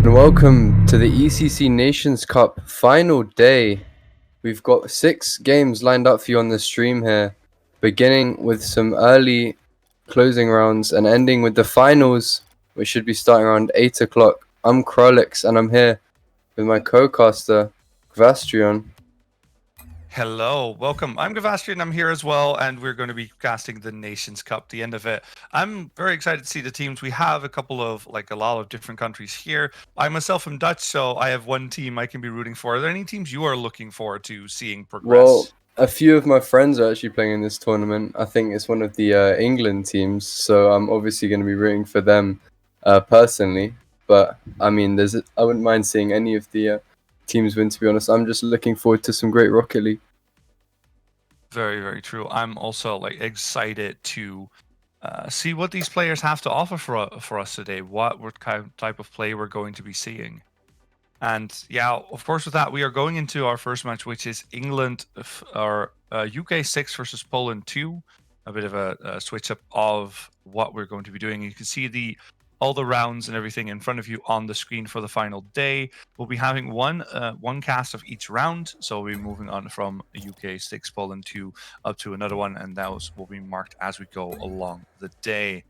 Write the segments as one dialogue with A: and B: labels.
A: and welcome to the ECC Nations Cup final day. We've got 6 games lined up for you on the stream here, beginning with some early closing rounds and ending with the finals, which should be starting around 8 o'clock. I'm Krolix and I'm here with my co-caster, Gvastrion.
B: Hello, welcome. I'm Gavastrian, I'm here as well, and we're going to be casting the Nations Cup, the end of it. I'm very excited to see the teams. We have a lot of different countries here. I myself am Dutch, so I have one team I can be rooting for. Are there any teams you are looking forward to seeing progress?
A: Well, a few of my friends are actually playing in this tournament. I think it's one of the England teams, so I'm obviously going to be rooting for them personally. But I mean, I wouldn't mind seeing any of the teams win. To be honest, I'm just looking forward to some great Rocket League.
B: Very, very true. I'm also excited to see what these players have to offer for us today. What type of play we're going to be seeing. And yeah, of course, with that, we are going into our first match, which is England or UK 6 versus Poland 2. A bit of a switch up of what we're going to be doing. You can see all the rounds and everything in front of you on the screen for the final day. We'll be having one cast of each round. So we'll be moving on from UK 6 Poland 2 up to another one, and those will be marked as we go along the day.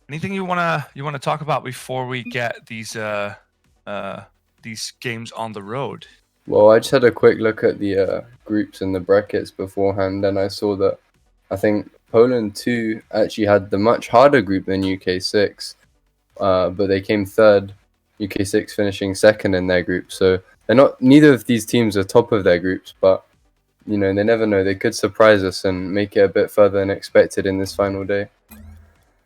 B: Anything you wanna talk about before we get these games on the road?
A: Well, I just had a quick look at the groups and the brackets beforehand, and I saw that I think Poland 2 actually had the much harder group than UK 6, but they came third, UK 6 finishing second in their group. So neither of these teams are top of their groups, but you know, they never know. They could surprise us and make it a bit further than expected in this final day.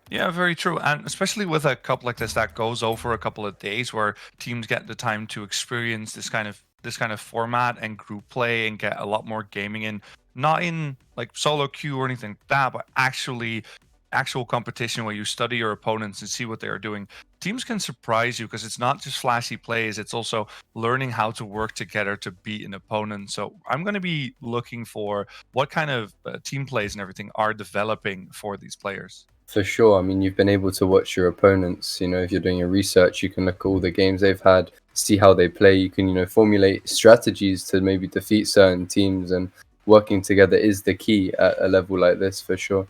B: Yeah, very true. And especially with a cup like this that goes over a couple of days where teams get the time to experience this kind of format and group play and get a lot more gaming in, not in like solo queue or anything like that, but actual competition where you study your opponents and see what they are doing. Teams can surprise you because it's not just flashy plays, it's also learning how to work together to beat an opponent. So I'm going to be looking for what kind of team plays and everything are developing for these players.
A: For sure. I mean, you've been able to watch your opponents. You know, if you're doing your research, you can look at all the games they've had, see how they play. You can, you know, formulate strategies to maybe defeat certain teams, and working together is the key at a level like this, for sure.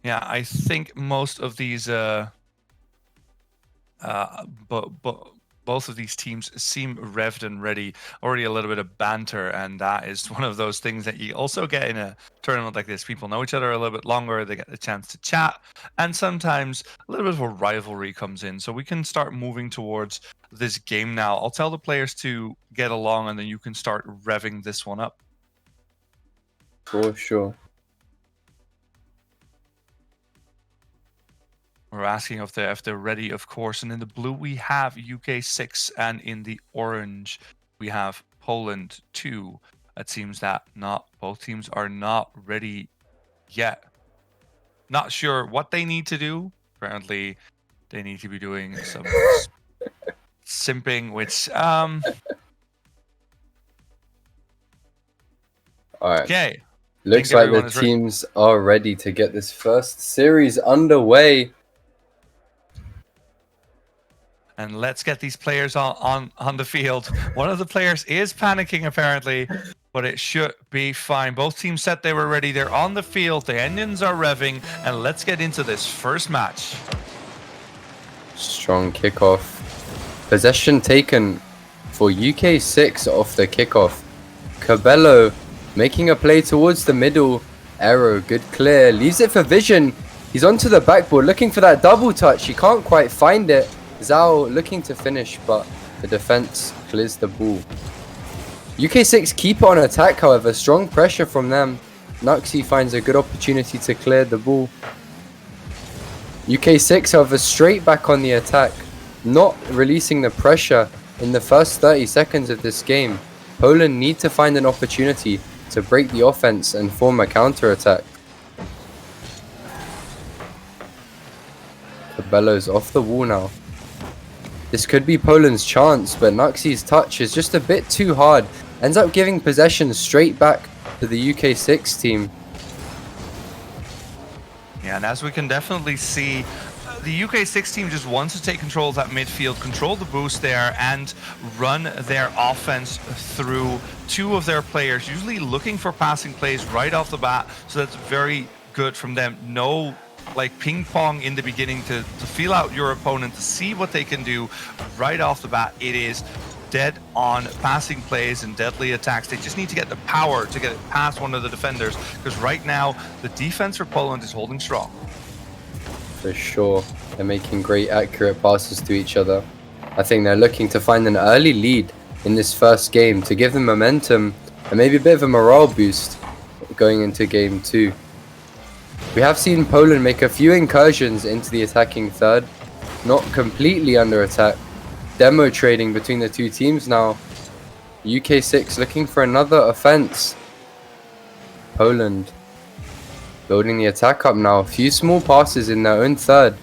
B: Yeah, I think most of these both of these teams seem revved and ready, already a little bit of banter, and that is one of those things that you also get in a tournament like this. People know each other a little bit longer, they get the chance to chat, and sometimes a little bit of a rivalry comes in. So we can start moving towards this game now. I'll tell the players to get along, and then you can start revving this one up.
A: For sure.
B: We're asking if they're ready, of course. And in the blue, we have UK 6, and in the orange, we have Poland 2. It seems that both teams are not ready yet. Not sure what they need to do. Apparently, they need to be doing some simping, which
A: All right.
B: okay.
A: Looks like the teams are ready to get this first series underway.
B: And let's get these players on the field. One of the players is panicking, apparently, but it should be fine. Both teams said they were ready. They're on the field. The engines are revving. And let's get into this first match.
A: Strong kickoff. Possession taken for UK 6 off the kickoff. Cabello making a play towards the middle. Arrow, good clear. Leaves it for Vision. He's onto the backboard looking for that double touch. He can't quite find it. Zhao looking to finish, but the defense clears the ball. UK 6 keep on attack, however. Strong pressure from them. Nuxie finds a good opportunity to clear the ball. UK 6, however, straight back on the attack, not releasing the pressure in the first 30 seconds of this game. Poland need to find an opportunity to break the offense and form a counter-attack. Cabello's off the wall now. This could be Poland's chance, but Nuxie's touch is just a bit too hard. Ends up giving possession straight back to the UK 6 team.
B: Yeah, and as we can definitely see, the UK6 team just wants to take control of that midfield, control the boost there, and run their offense through two of their players, usually looking for passing plays right off the bat. So that's very good from them. No like ping pong in the beginning to feel out your opponent, to see what they can do right off the bat. It is dead on passing plays and deadly attacks. They just need to get the power to get it past one of the defenders, because right now the defense for Poland is holding strong.
A: For sure, they're making great accurate passes to each other. I think they're looking to find an early lead in this first game to give them momentum and maybe a bit of a morale boost going into game 2. We have seen Poland make a few incursions into the attacking third, not completely under attack. Demo trading between the two teams now. UK6 looking for another offense. Poland building the attack up now. A few small passes in their own third.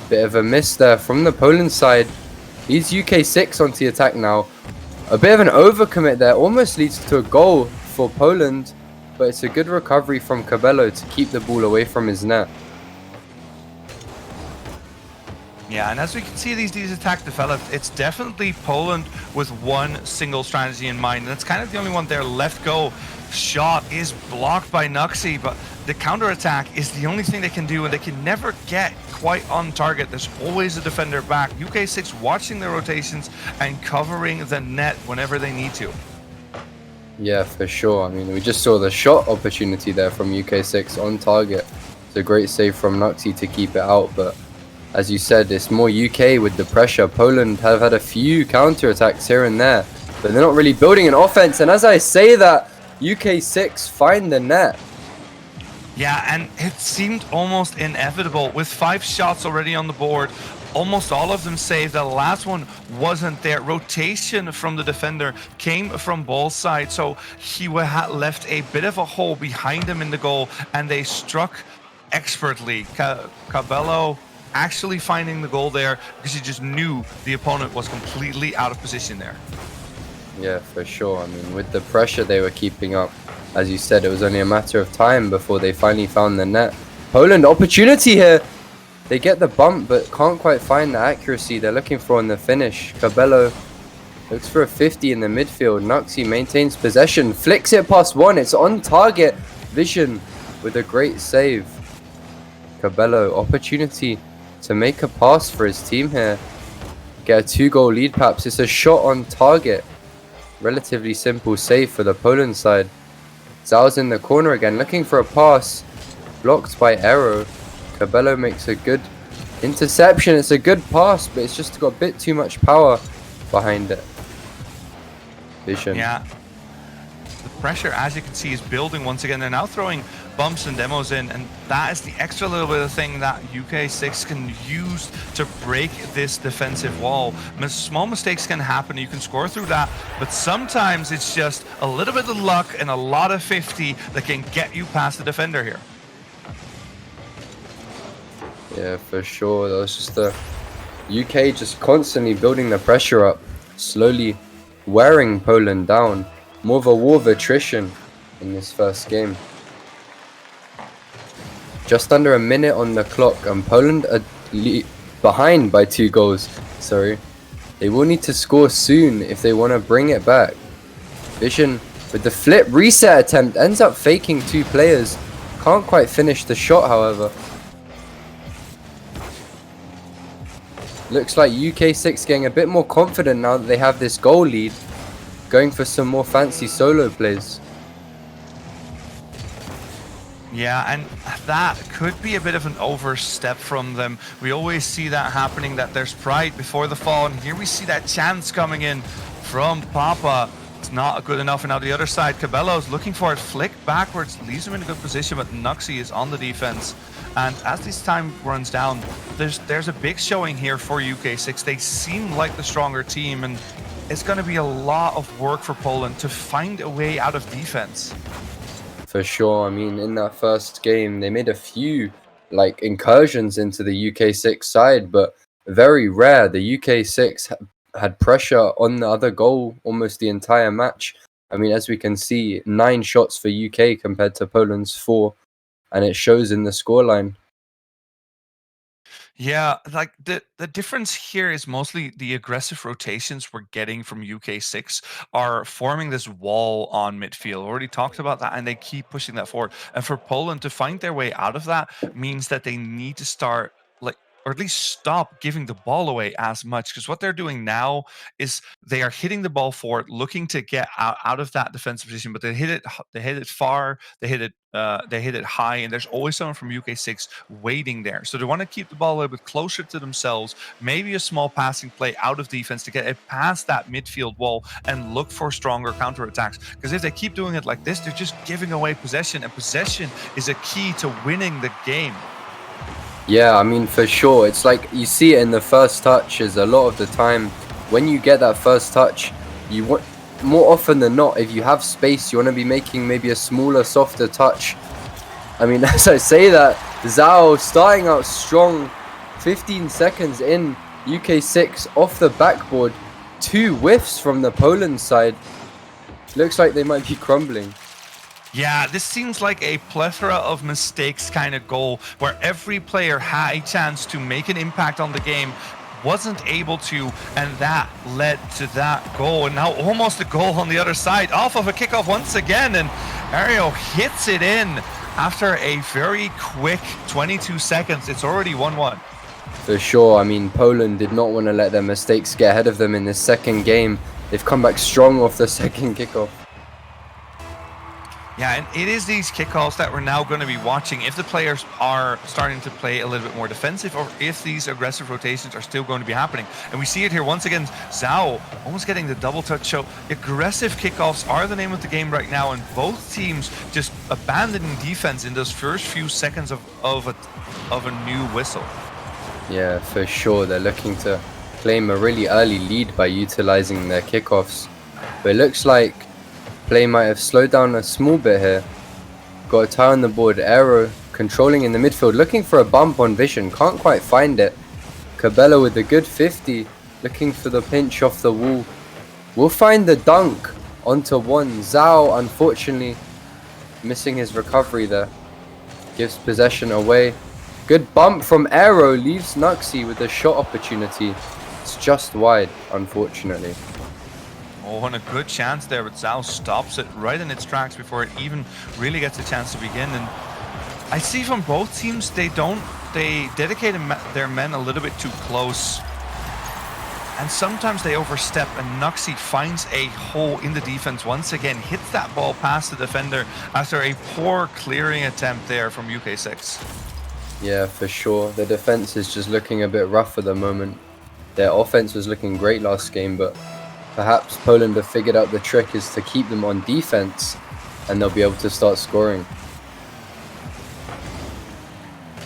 A: Bit of a miss there from the Poland side. Leads UK6 onto the attack now. A bit of an overcommit there. Almost leads to a goal for Poland. But it's a good recovery from Cabello to keep the ball away from his net.
B: Yeah, and as we can see these attacks develop, it's definitely Poland with one single strategy in mind, and it's kind of the only one there. Left go shot is blocked by Nuxie, but the counter-attack is the only thing they can do, and they can never get quite on target. There's always a defender back. UK6 watching their rotations and covering the net whenever they need to.
A: Yeah, for sure. I mean, we just saw the shot opportunity there from UK6 on target. It's a great save from Nuxie to keep it out, but as you said, it's more UK with the pressure. Poland have had a few counter-attacks here and there, but they're not really building an offense. And as I say that, UK6 find the net.
B: Yeah, and it seemed almost inevitable. With 5 shots already on the board, almost all of them saved. The last one wasn't there. Rotation from the defender came from ball side, so he had left a bit of a hole behind him in the goal, and they struck expertly. Cabello actually finding the goal there because he just knew the opponent was completely out of position there.
A: Yeah, for sure. I mean, with the pressure they were keeping up, as you said, it was only a matter of time before they finally found the net. Poland, opportunity here. They get the bump, but can't quite find the accuracy they're looking for in the finish. Cabello looks for a 50 in the midfield. Nuxie maintains possession, flicks it past one. It's on target. Vision with a great save. Cabello, opportunity to make a pass for his team here. Get a 2-goal lead perhaps. It's a shot on target. Relatively simple save for the Poland side. Zhao's in the corner again, looking for a pass. Blocked by Arrow. Cabello makes a good interception. It's a good pass, but it's just got a bit too much power behind it. Vision.
B: Yeah. The pressure, as you can see, is building once again. They're now throwing bumps and demos in, and that is the extra little bit of thing that UK6 can use to break this defensive wall. Small mistakes can happen, you can score through that, but sometimes it's just a little bit of luck and a lot of 50 that can get you past the defender here.
A: Yeah, for sure. That was just the UK just constantly building the pressure up, slowly wearing Poland down. More of a war of attrition in this first game. Just under a minute on the clock, and Poland are behind by 2 goals. Sorry. They will need to score soon if they want to bring it back. Vision with the flip reset attempt ends up faking 2 players. Can't quite finish the shot, however. Looks like UK6 getting a bit more confident now that they have this goal lead. Going for some more fancy solo plays.
B: Yeah, and that could be a bit of an overstep from them. We always see that happening, that there's pride before the fall, and here we see that chance coming in from Papa. It's not good enough, and now the other side, Cabello's looking for it, flick backwards, leaves him in a good position, but Nuxie is on the defense. And as this time runs down, there's a big showing here for UK6. They seem like the stronger team, and it's going to be a lot of work for Poland to find a way out of defense.
A: For sure. I mean, in that first game, they made a few like incursions into the UK6 side, but very rare. The UK6 had pressure on the other goal almost the entire match. I mean, as we can see, 9 shots for UK compared to Poland's 4. and it shows in the scoreline.
B: Yeah, like the difference here is mostly the aggressive rotations we're getting from UK6 are forming this wall on midfield. Already talked about that, and they keep pushing that forward. And for Poland to find their way out of that means that they need to start like or at least stop giving the ball away as much, because what they're doing now is they are hitting the ball forward, looking to get out of that defensive position, but they hit it far, they hit it high, and there's always someone from UK6 waiting there. So they want to keep the ball a little bit closer to themselves, maybe a small passing play out of defense to get it past that midfield wall and look for stronger counterattacks. Because if they keep doing it like this, they're just giving away possession, and possession is a key to winning the game.
A: Yeah, I mean, for sure. It's like you see it in the first touches a lot of the time. When you get that first touch, you want, more often than not, if you have space, you want to be making maybe a smaller, softer touch. I mean, as I say that, Zhao starting out strong, 15 seconds in, UK6 off the backboard, 2 whiffs from the Poland side. Looks like they might be crumbling.
B: Yeah, this seems like a plethora of mistakes kind of goal where every player had a chance to make an impact on the game, wasn't able to, and that led to that goal. And now almost a goal on the other side off of a kickoff once again, and Ario hits it in after a very quick 22 seconds. It's already 1-1.
A: For sure. I mean, Poland did not want to let their mistakes get ahead of them in this second game. They've come back strong off the second kickoff.
B: Yeah, and it is these kickoffs that we're now going to be watching if the players are starting to play a little bit more defensive, or if these aggressive rotations are still going to be happening. And we see it here once again, Zhao almost getting the double touch. So aggressive kickoffs are the name of the game right now, and both teams just abandoning defense in those first few seconds of a new whistle.
A: Yeah, for sure. They're looking to claim a really early lead by utilizing their kickoffs. But it looks like play might have slowed down a small bit here. Got a tie on the board. Aero controlling in the midfield, looking for a bump on Vision. Can't quite find it. Cabello with a good 50, looking for the pinch off the wall. We'll find the dunk onto one. Zhao, unfortunately, missing his recovery there. Gives possession away. Good bump from Aero, leaves Nuxie with a shot opportunity. It's just wide, unfortunately.
B: Oh, and a good chance there, but Zhao stops it right in its tracks before it even really gets a chance to begin. And I see from both teams, they dedicate their men a little bit too close. And sometimes they overstep, and Nuxie finds a hole in the defense once again, hits that ball past the defender after a poor clearing attempt there from UK6.
A: Yeah, for sure. The defense is just looking a bit rough at the moment. Their offense was looking great last game, but perhaps Poland have figured out the trick is to keep them on defense, and they'll be able to start scoring.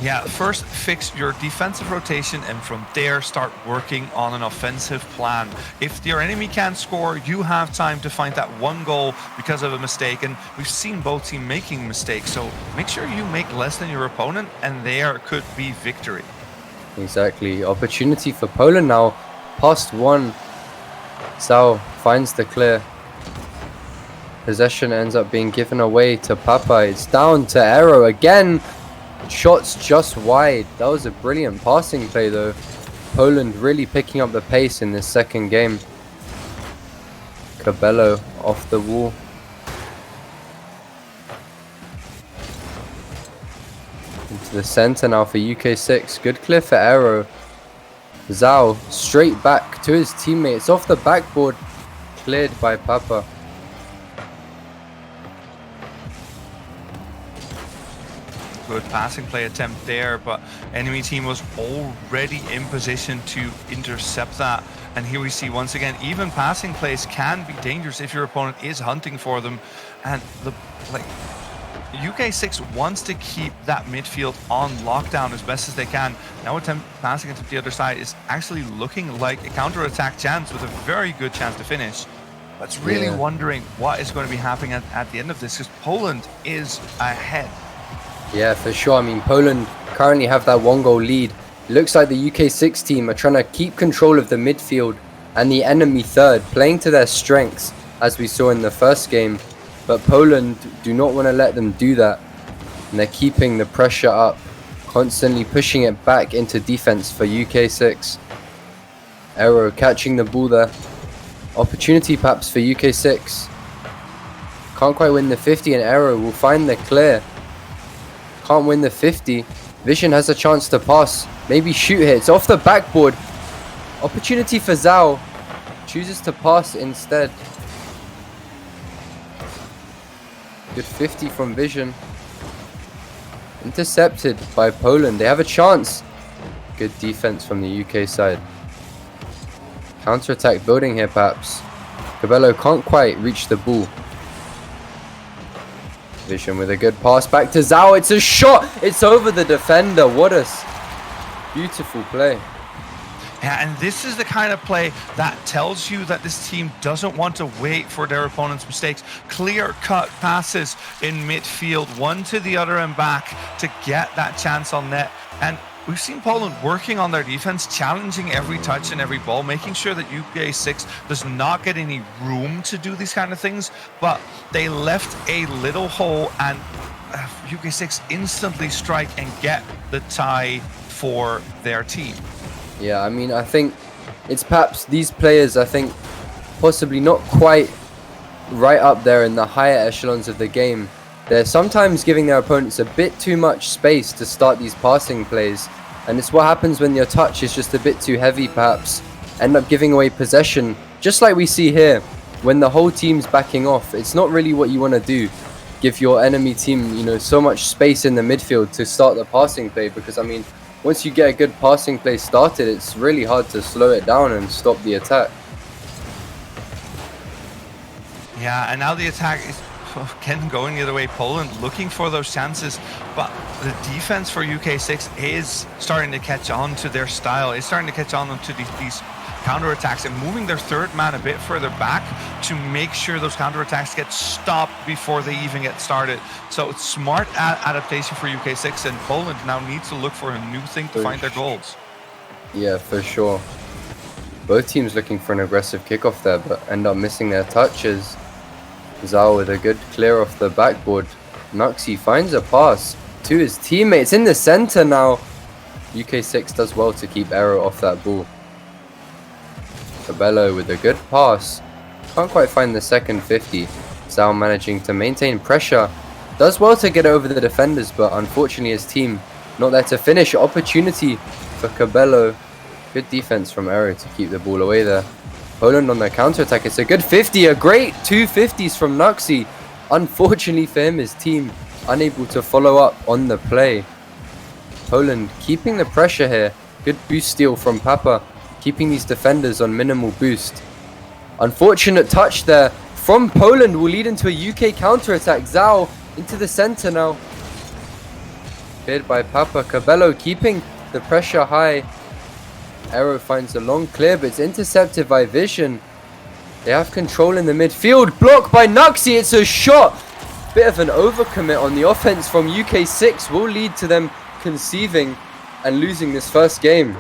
B: Yeah, first fix your defensive rotation, and from there start working on an offensive plan. If your enemy can't score, you have time to find that one goal because of a mistake, and we've seen both teams making mistakes, so make sure you make less than your opponent, and there could be victory.
A: Exactly. Opportunity for Poland now. Past one. Zhao finds the clear. Possession ends up being given away to Papa. It's down to Aero again. Shots just wide. That was a brilliant passing play though. Poland really picking up the pace in this second game. Cabello off the wall. Into the center now for UK6. Good clear for Aero. Zhao straight back to his teammates off the backboard, cleared by Papa.
B: Good passing play attempt there, but enemy team was already in position to intercept that. And here we see once again, even passing plays can be dangerous if your opponent is hunting for them. And UK6 wants to keep that midfield on lockdown as best as they can. Now passing it to the other side is actually looking like a counter-attack chance with a very good chance to finish. But it's really wondering what is going to be happening at the end of this, because Poland is ahead.
A: Yeah, for sure. I mean, Poland currently have that 1-goal lead. It looks like the UK6 team are trying to keep control of the midfield and the enemy third, playing to their strengths, as we saw in the first game. But Poland do not want to let them do that. And they're keeping the pressure up, constantly pushing it back into defense for UK6. Aero catching the ball there. Opportunity perhaps for UK6. Can't quite win the 50, and Aero will find the clear. Can't win the 50. Vision has a chance to pass. Maybe shoot here. It's off the backboard. Opportunity for Zhao. Chooses to pass instead. Good 50 from Vision. Intercepted by Poland. They have a chance. Good defense from the UK side. Counter-attack building here perhaps. Cabello can't quite reach the ball. Vision with a good pass back to Zhao. It's a shot. It's over the defender. What a beautiful play.
B: Yeah, and this is the kind of play that tells you that this team doesn't want to wait for their opponent's mistakes. Clear-cut passes in midfield, one to the other and back to get that chance on net. And we've seen Poland working on their defense, challenging every touch and every ball, making sure that UK6 does not get any room to do these kind of things. But they left a little hole, and UK6 instantly strike and get the tie for their team.
A: Yeah, I mean, I think it's perhaps these players, I think, possibly not quite right up there in the higher echelons of the game. They're sometimes giving their opponents a bit too much space to start these passing plays. And it's what happens when your touch is just a bit too heavy, perhaps. End up giving away possession, just like we see here. When the whole team's backing off, it's not really what you want to do. Give your enemy team, you know, so much space in the midfield to start the passing play. Because, I mean, once you get a good passing play started, it's really hard to slow it down and stop the attack.
B: Yeah, and now the attack is again going the other way. Poland looking for those chances, but the defense for UK6 is starting to catch on to their style. It's starting to catch on to these counterattacks and moving their third man a bit further back to make sure those counterattacks get stopped before they even get started. So it's smart adaptation for UK6, and Poland now needs to look for a new thing to find their goals.
A: Yeah, for sure. Both teams looking for an aggressive kickoff there, but end up missing their touches. Zhao with a good clear off the backboard. Nuxie finds a pass to his teammates in the center now. UK6 does well to keep Aero off that ball. Cabello with a good pass. Can't quite find the second 50. Zhao managing to maintain pressure. Does well to get over the defenders, but unfortunately his team not there to finish. Opportunity for Cabello. Good defense from Aero to keep the ball away there. Poland on their counter-attack. It's a good 50. A great 2 50s from Nuxie. Unfortunately for him, his team unable to follow up on the play. Poland keeping the pressure here. Good boost steal from Papa, keeping these defenders on minimal boost. Unfortunate touch there from Poland will lead into a UK counter-attack. Zhao into the center now. Cleared by Papa. Cabello keeping the pressure high. Aero finds a long clear, but it's intercepted by Vision. They have control in the midfield. Blocked by Nuxie. It's a shot. Bit of an overcommit on the offense from UK6 will lead to them conceiving and losing this first game.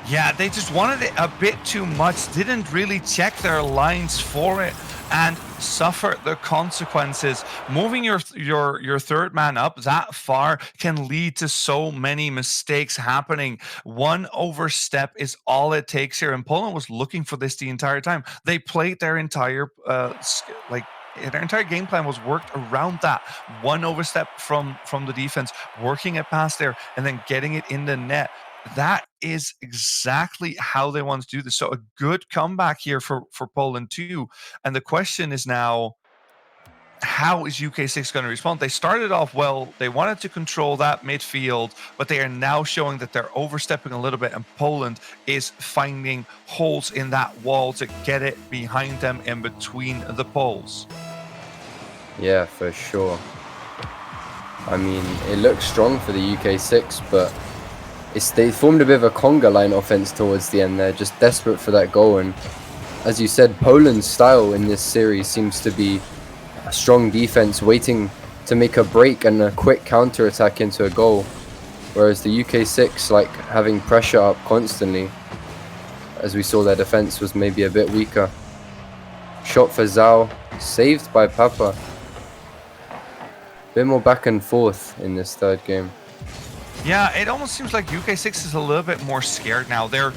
B: Yeah, they just wanted it a bit too much, didn't really check their lines for it, and suffered the consequences. Moving your third man up that far can lead to so many mistakes happening. One overstep is all it takes here, and Poland was looking for this the entire time. They played their entire their entire game plan was worked around that one overstep from the defense, working it past there and then getting it in the net. That is exactly how they want to do this. So a good comeback here for Poland too. And the question is now, how is UK6 going to respond? They started off well. They wanted to control that midfield, but they are now showing that they're overstepping a little bit, and Poland is finding holes in that wall to get it behind them in between the poles.
A: Yeah, for sure. I mean, it looks strong for the UK6, but they formed a bit of a conga line offense towards the end there, just desperate for that goal. And as you said, Poland's style in this series seems to be a strong defense, waiting to make a break and a quick counter attack into a goal, whereas the UK6 like having pressure up constantly. As we saw, their defense was maybe a bit weaker. Shot for Zhao, saved by Papa. Bit more back and forth in this third game.
B: Yeah, it almost seems like UK6 is a little bit more scared now. They're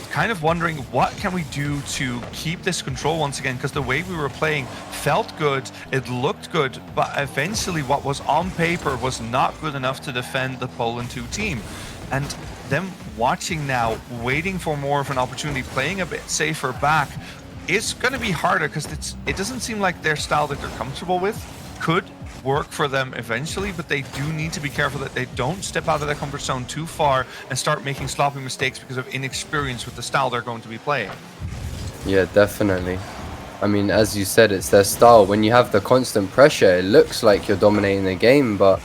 B: kind of wondering what can we do to keep this control once again, because the way we were playing felt good, it looked good, but eventually what was on paper was not good enough to defend the Poland 2 team. And them watching now, waiting for more of an opportunity, playing a bit safer back, it's going to be harder because it doesn't seem like their style that they're comfortable with could work for them eventually, but they do need to be careful that they don't step out of their comfort zone too far and start making sloppy mistakes because of inexperience with the style they're going to be playing.
A: Yeah, definitely. I mean, as you said, it's their style. When you have the constant pressure, it looks like you're dominating the game, but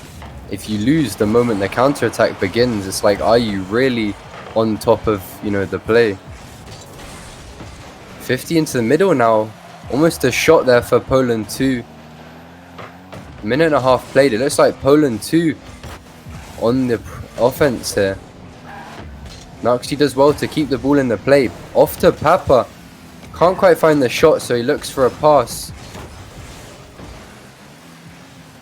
A: if you lose the moment the counterattack begins, it's like, are you really on top of, you know, the play? 50 into the middle now. Almost a shot there for Poland 2. Minute and a half played. It looks like Poland 2 on the offense here. Nuxie does well to keep the ball in the play. Off to Papa. Can't quite find the shot, so he looks for a pass.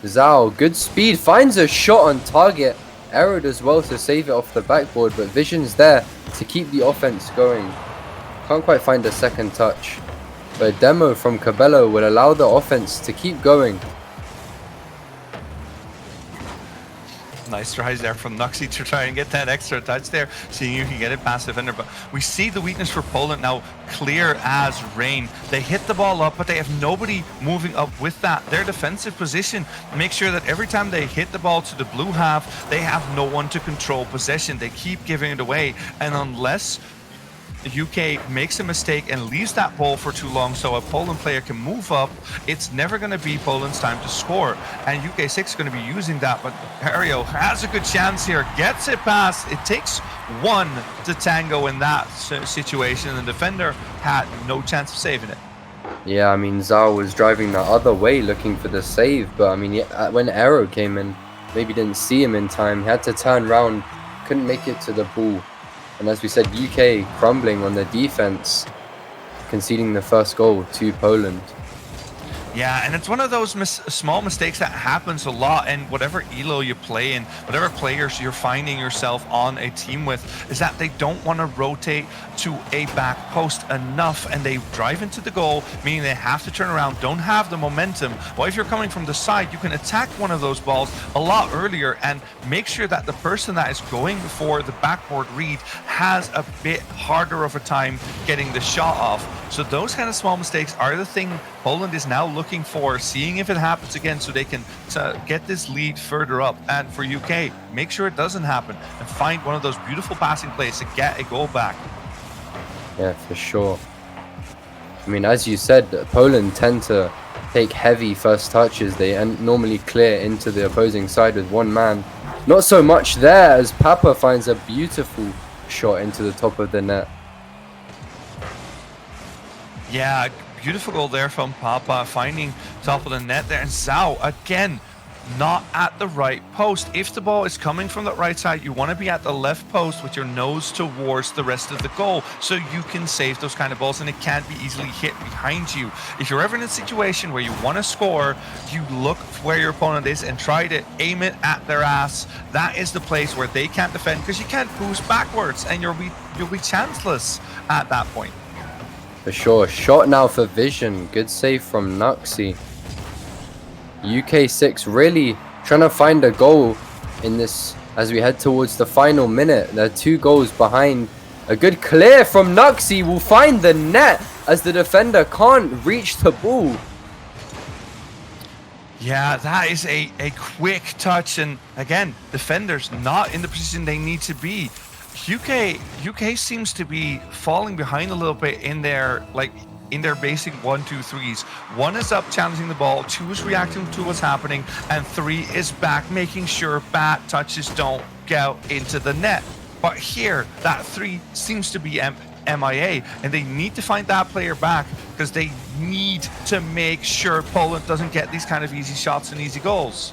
A: Zhao, good speed, finds a shot on target. Arrow does well to save it off the backboard, but Vision's there to keep the offense going. Can't quite find a second touch. But a demo from Cabello will allow the offense to keep going.
B: Nice tries there from Nuxie to try and get that extra touch there, seeing you can get it past the defender. But we see the weakness for Poland now clear as rain. They hit the ball up, but they have nobody moving up with that. Their defensive position makes sure that every time they hit the ball to the blue half, they have no one to control possession. They keep giving it away, and unless the UK makes a mistake and leaves that ball for too long so a Poland player can move up, it's never going to be Poland's time to score. And UK6 is going to be using that, but Perio has a good chance here, gets it past. It takes one to tango in that situation, and the defender had no chance of saving it.
A: Yeah, I mean, Zhao was driving the other way looking for the save, but I mean, when Arrow came in, maybe didn't see him in time. He had to turn around, couldn't make it to the ball. And as we said, UK crumbling on the defense, conceding the first goal to Poland.
B: Yeah, and it's one of those small mistakes that happens a lot, and whatever elo you play in, whatever players you're finding yourself on a team with, is that they don't want to rotate to a back post enough, and they drive into the goal, meaning they have to turn around, don't have the momentum. Well, if you're coming from the side, you can attack one of those balls a lot earlier and make sure that the person that is going for the backboard read has a bit harder of a time getting the shot off. So those kind of small mistakes are the thing Poland is now looking for, seeing if it happens again so they can get this lead further up. And for UK, make sure it doesn't happen and find one of those beautiful passing plays to get a goal back.
A: Yeah, for sure. I mean, as you said, Poland tend to take heavy first touches. They normally clear into the opposing side with one man. Not so much there as Papa finds a beautiful shot into the top of the net.
B: Yeah, beautiful goal there from Papa, finding top of the net there. And Zhao, again, not at the right post. If the ball is coming from the right side, you want to be at the left post with your nose towards the rest of the goal so you can save those kind of balls and it can't be easily hit behind you. If you're ever in a situation where you want to score, you look where your opponent is and try to aim it at their ass. That is the place where they can't defend, because you can't boost backwards and you'll be chanceless at that point.
A: For sure. Shot now for Vision. Good save from Nuxie. UK6 really trying to find a goal in this as we head towards the final minute. They're 2 goals behind. A good clear from Nuxie will find the net as the defender can't reach the ball.
B: Yeah, that is a quick touch, and again, defenders not in the position they need to be. UK seems to be falling behind a little bit in their basic 1-2-3s. 1 is up challenging the ball, 2 is reacting to what's happening, and 3 is back making sure bad touches don't go into the net. But here, that 3 seems to be MIA, and they need to find that player back because they need to make sure Poland doesn't get these kind of easy shots and easy goals.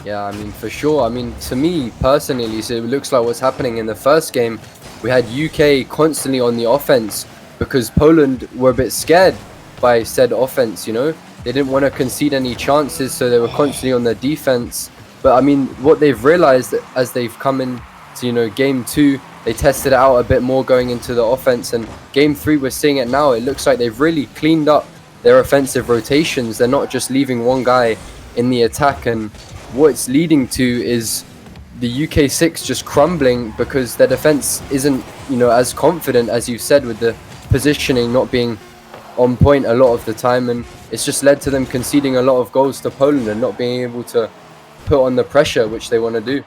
A: Yeah, I mean, for sure. I mean, to me personally, so it looks like what's happening in the first game. We had UK constantly on the offense because Poland were a bit scared by said offense, you know. They didn't want to concede any chances, so they were constantly on their defense. But I mean, what they've realized as they've come in to, you know, game 2, they tested it out a bit more going into the offense, and game 3 we're seeing it now. It looks like they've really cleaned up their offensive rotations. They're not just leaving one guy in the attack, and what it's leading to is the UK6 just crumbling because their defense isn't, you know, as confident as you've said, with the positioning not being on point a lot of the time, and it's just led to them conceding a lot of goals to Poland and not being able to put on the pressure which they want to do.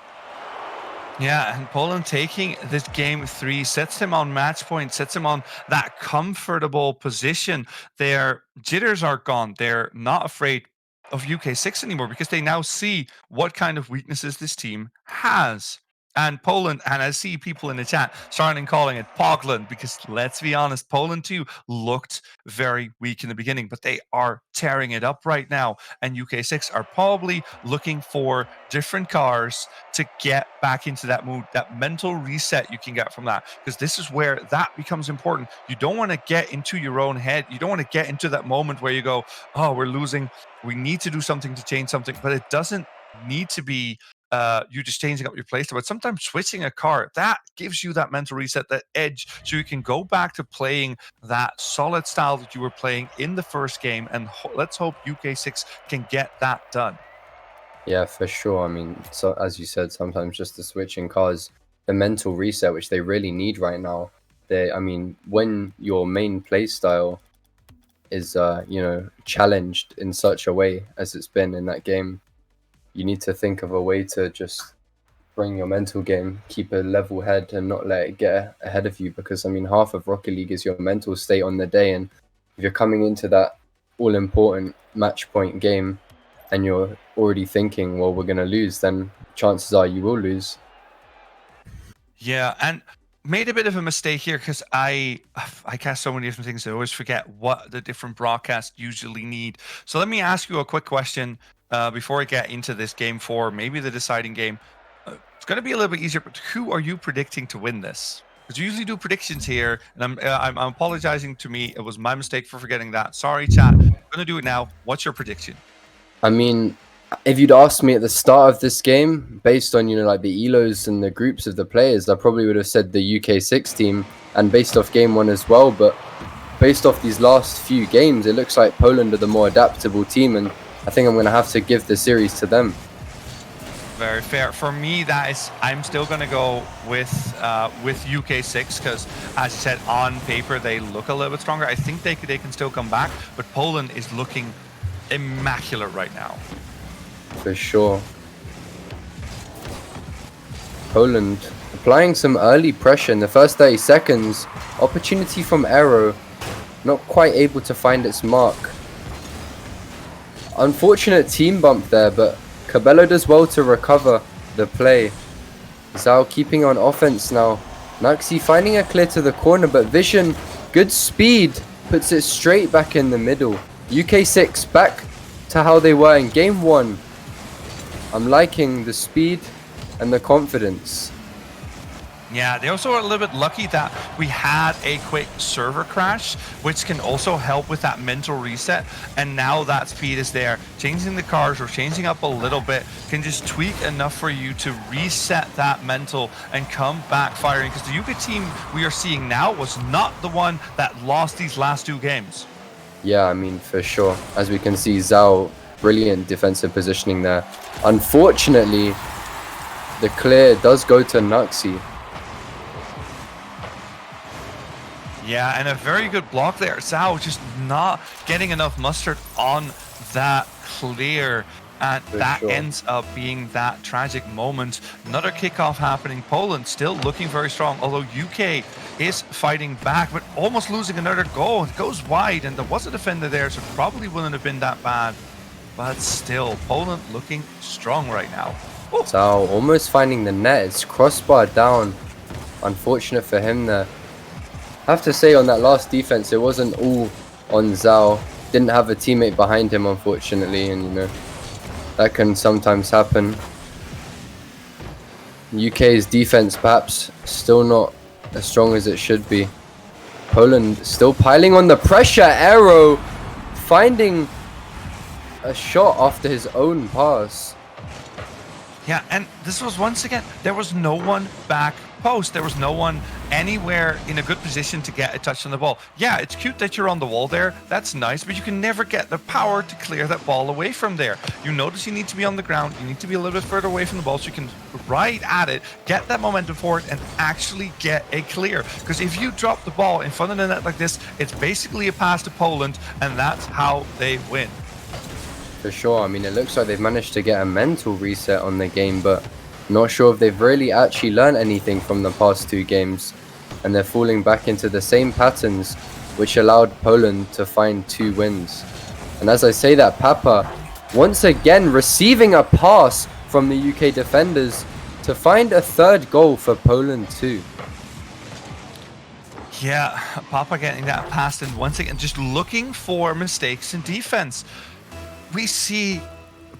B: Yeah, and Poland taking this game 3 sets them on match point, sets them on that comfortable position. Their jitters are gone. They're not afraid of UK6 anymore because they now see what kind of weaknesses this team has. And Poland, and I see people in the chat starting calling it Pogland, because let's be honest, Poland too looked very weak in the beginning, but they are tearing it up right now. And UK6 are probably looking for different cars to get back into that mood, that mental reset you can get from that, because this is where that becomes important. You don't want to get into your own head. You don't want to get into that moment where you go, oh, we're losing. We need to do something to change something, but it doesn't need to be you just changing up your playstyle, but sometimes switching a car, that gives you that mental reset, that edge, so you can go back to playing that solid style that you were playing in the first game, and let's hope UK6 can get that done.
A: Yeah, for sure. I mean, so as you said, sometimes just the switching cars, the mental reset, which they really need right now. I mean, when your main playstyle is, you know, challenged in such a way as it's been in that game, you need to think of a way to just bring your mental game, keep a level head, and not let it get ahead of you. Because I mean, half of Rocket League is your mental state on the day, and if you're coming into that all-important match point game and you're already thinking, well, we're going to lose, then chances are you will lose.
B: Yeah, and made a bit of a mistake here because I cast so many different things. I always forget what the different broadcasts usually need. So let me ask you a quick question before I get into this game 4, maybe the deciding game. It's going to be a little bit easier, but who are you predicting to win this? Because you usually do predictions here, and I'm apologizing to me. It was my mistake for forgetting that. Sorry, chat. I'm going to do it now. What's your prediction?
A: I mean, if you'd asked me at the start of this game, based on, you know, like the elos and the groups of the players, I probably would have said the UK6 team, and based off game 1 as well. But based off these last few games, it looks like Poland are the more adaptable team, and I think I'm going to have to give the series to them.
B: Very fair. For me, that is, I'm still going to go with UK6 because, as you said, on paper they look a little bit stronger. I think they can still come back, but Poland is looking immaculate right now.
A: For sure. Poland applying some early pressure in the first 30 seconds. Opportunity from Aero, not quite able to find its mark. Unfortunate team bump there, but Cabello does well to recover the play. Zhao keeping on offense now. Naxi finding a clear to the corner, but Vision, good speed, puts it straight back in the middle. UK6 back to how they were in game 1. I'm liking the speed and the confidence.
B: Yeah, they also are a little bit lucky that we had a quick server crash, which can also help with that mental reset. And now that speed is there. Changing the cars or changing up a little bit can just tweak enough for you to reset that mental and come back firing. Because the UK team we are seeing now was not the one that lost these last 2 games.
A: Yeah, I mean, for sure. As we can see, Zhao, brilliant defensive positioning there. Unfortunately, the clear does go to Naxi.
B: Yeah, and a very good block there. Zhao just not getting enough mustard on that clear. And that ends up being that tragic moment. Another kickoff happening. Poland still looking very strong, although UK is fighting back, but almost losing another goal. It goes wide, and there was a defender there, so it probably wouldn't have been that bad. But still, Poland looking strong right now. Ooh.
A: Zhao almost finding the net. It's crossbar down. Unfortunate for him there. I have to say, on that last defense, it wasn't all on Zhao. Didn't have a teammate behind him, unfortunately, and you know, that can sometimes happen. UK's defense perhaps still not as strong as it should be. Poland still piling on the pressure. Aero finding a shot after his own pass.
B: Yeah, and this was once again, there was no one back post. There was no one anywhere in a good position to get a touch on the ball. Yeah, it's cute that you're on the wall there. That's nice, but you can never get the power to clear that ball away from there. You notice you need to be on the ground. You need to be a little bit further away from the ball so you can ride at it, get that momentum forward, and actually get a clear. Because if you drop the ball in front of the net like this, it's basically a pass to Poland, and that's how they win.
A: For sure. I mean, it looks like they've managed to get a mental reset on the game, but not sure if they've really actually learned anything from the past 2 games. And they're falling back into the same patterns, which allowed Poland to find 2 wins. And as I say that, Papa, once again, receiving a pass from the UK defenders to find a 3rd goal for Poland too.
B: Yeah, Papa getting that pass, and once again, just looking for mistakes in defense. We see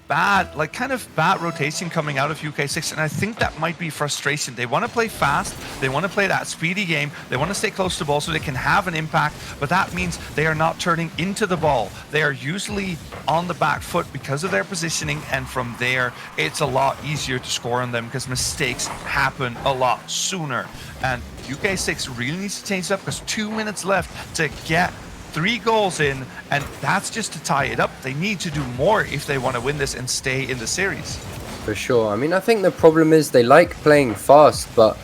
B: kind of bad rotation coming out of UK6, and I think that might be frustration. They want to play fast, they want to play that speedy game, they want to stay close to the ball so they can have an impact, but that means they are not turning into the ball. They are usually on the back foot because of their positioning, and from there, it's a lot easier to score on them because mistakes happen a lot sooner. And UK6 really needs to change it up because 2 minutes left to get 3 goals in, and that's just to tie it up. They need to do more if they want to win this and stay in the series.
A: For sure. I mean, I think the problem is they like playing fast, but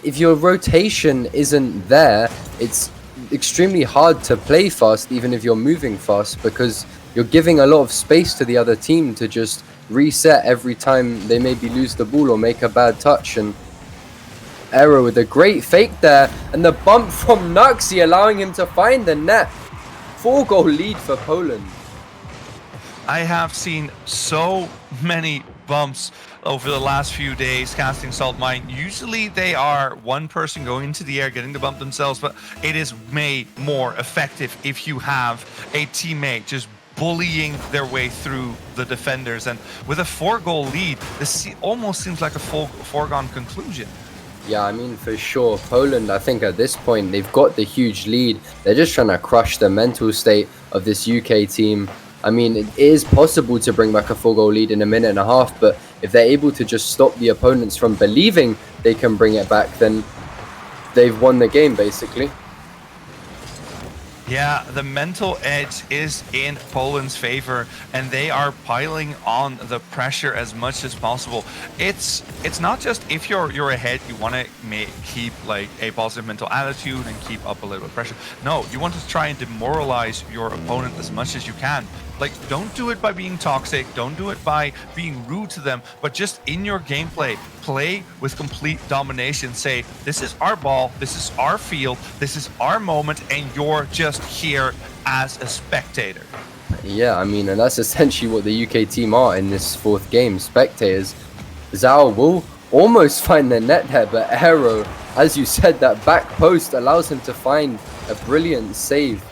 A: if your rotation isn't there, it's extremely hard to play fast even if you're moving fast, because you're giving a lot of space to the other team to just reset every time they maybe lose the ball or make a bad touch. And Aero with a great fake there, and the bump from Nuxie allowing him to find the net. 4-goal lead for Poland.
B: I have seen so many bumps over the last few days casting Salt Mine. Usually they are one person going into the air getting the bump themselves, but it is way more effective if you have a teammate just bullying their way through the defenders. And with a 4-goal lead, this almost seems like a foregone conclusion.
A: Yeah, I mean, for sure. Poland, I think at this point, they've got the huge lead. They're just trying to crush the mental state of this UK team. I mean, it is possible to bring back a 4-goal lead in a minute and a half, but if they're able to just stop the opponents from believing they can bring it back, then they've won the game, basically.
B: Yeah, the mental edge is in Poland's favor, and they are piling on the pressure as much as possible. It's not just if you're ahead, you want to keep like a positive mental attitude and keep up a little bit of pressure. No, you want to try and demoralize your opponent as much as you can. Like, don't do it by being toxic, don't do it by being rude to them, but just in your gameplay, play with complete domination. Say, this is our ball, this is our field, this is our moment, and you're just here as a spectator.
A: Yeah, I mean, and that's essentially what the UK team are in this 4th game, spectators. Zhao will almost find the net there, but Aero, as you said, that back post allows him to find a brilliant save.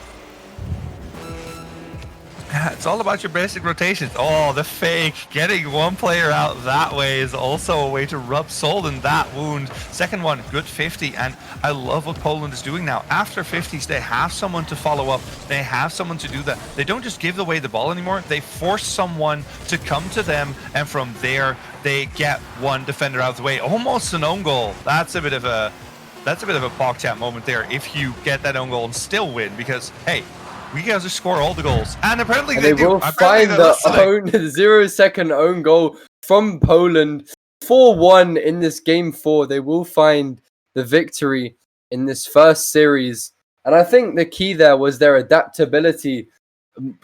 B: It's all about your basic rotations. Oh, the fake. Getting one player out that way is also a way to rub salt in that wound. Second one, good 50. And I love what Poland is doing now. After 50s, they have someone to follow up. They have someone to do that. They don't just give away the ball anymore. They force someone to come to them. And from there, they get one defender out of the way. Almost an own goal. That's a bit of a PogChamp moment there. If you get that own goal and still win, because, hey, we guys just score all the goals, and apparently
A: they will find the 0-second own goal from Poland. 4-1 in this game 4. They will find the victory in this first series, and I think the key there was their adaptability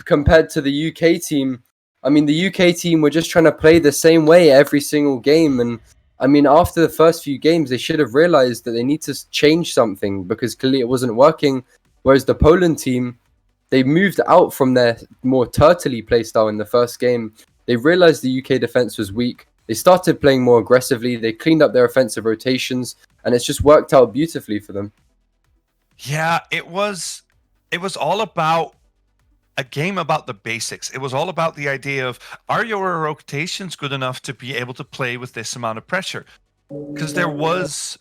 A: compared to the UK team. I mean, the UK team were just trying to play the same way every single game, and I mean, after the first few games, they should have realized that they need to change something because clearly it wasn't working. Whereas the Poland team, they moved out from their more turtley playstyle in the first game. They realized the UK defense was weak. They started playing more aggressively. They cleaned up their offensive rotations, and it's just worked out beautifully for them.
B: Yeah, it was all about a game about the basics. It was all about the idea of, are your rotations good enough to be able to play with this amount of pressure? Because there was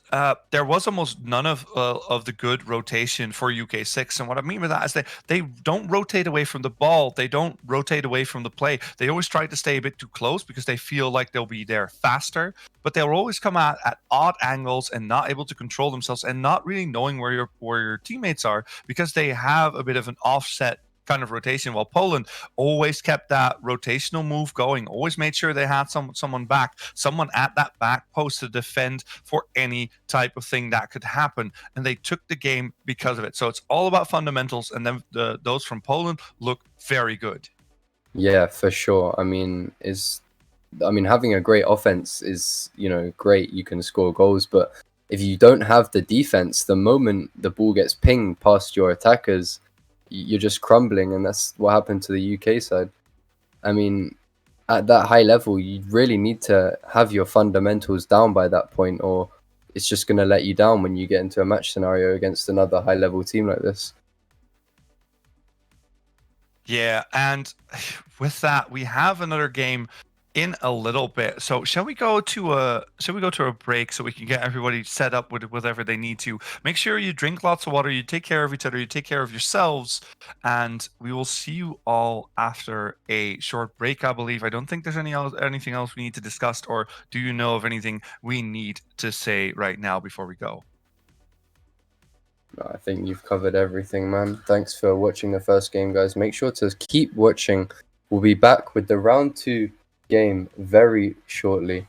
B: almost none of the good rotation for UK6, and what I mean by that is they don't rotate away from the ball, they don't rotate away from the play. They always try to stay a bit too close because they feel like they'll be there faster, but they'll always come out at odd angles and not able to control themselves and not really knowing where your teammates are because they have a bit of an offset kind of rotation. While Poland always kept that rotational move going, always made sure they had someone back, someone at that back post to defend for any type of thing that could happen. And they took the game because of it. So it's all about fundamentals. And then those from Poland look very good.
A: Yeah, for sure. I mean, having a great offense is, great. You can score goals, but if you don't have the defense, the moment the ball gets pinged past your attackers, you're just crumbling, and that's what happened to the UK side. I mean, at that high level, you really need to have your fundamentals down by that point, or it's just going to let you down when you get into a match scenario against another high level team like this.
B: Yeah, and with that, we have another game in a little bit. So shall we go to a break so we can get everybody set up with whatever they need to? Make sure you drink lots of water, you take care of each other, you take care of yourselves, and we will see you all after a short break, I believe. I don't think there's anything else we need to discuss, or do you know of anything we need to say right now before we go?
A: I think you've covered everything, man. Thanks for watching the first game, guys. Make sure to keep watching. We'll be back with the round 2 game very shortly.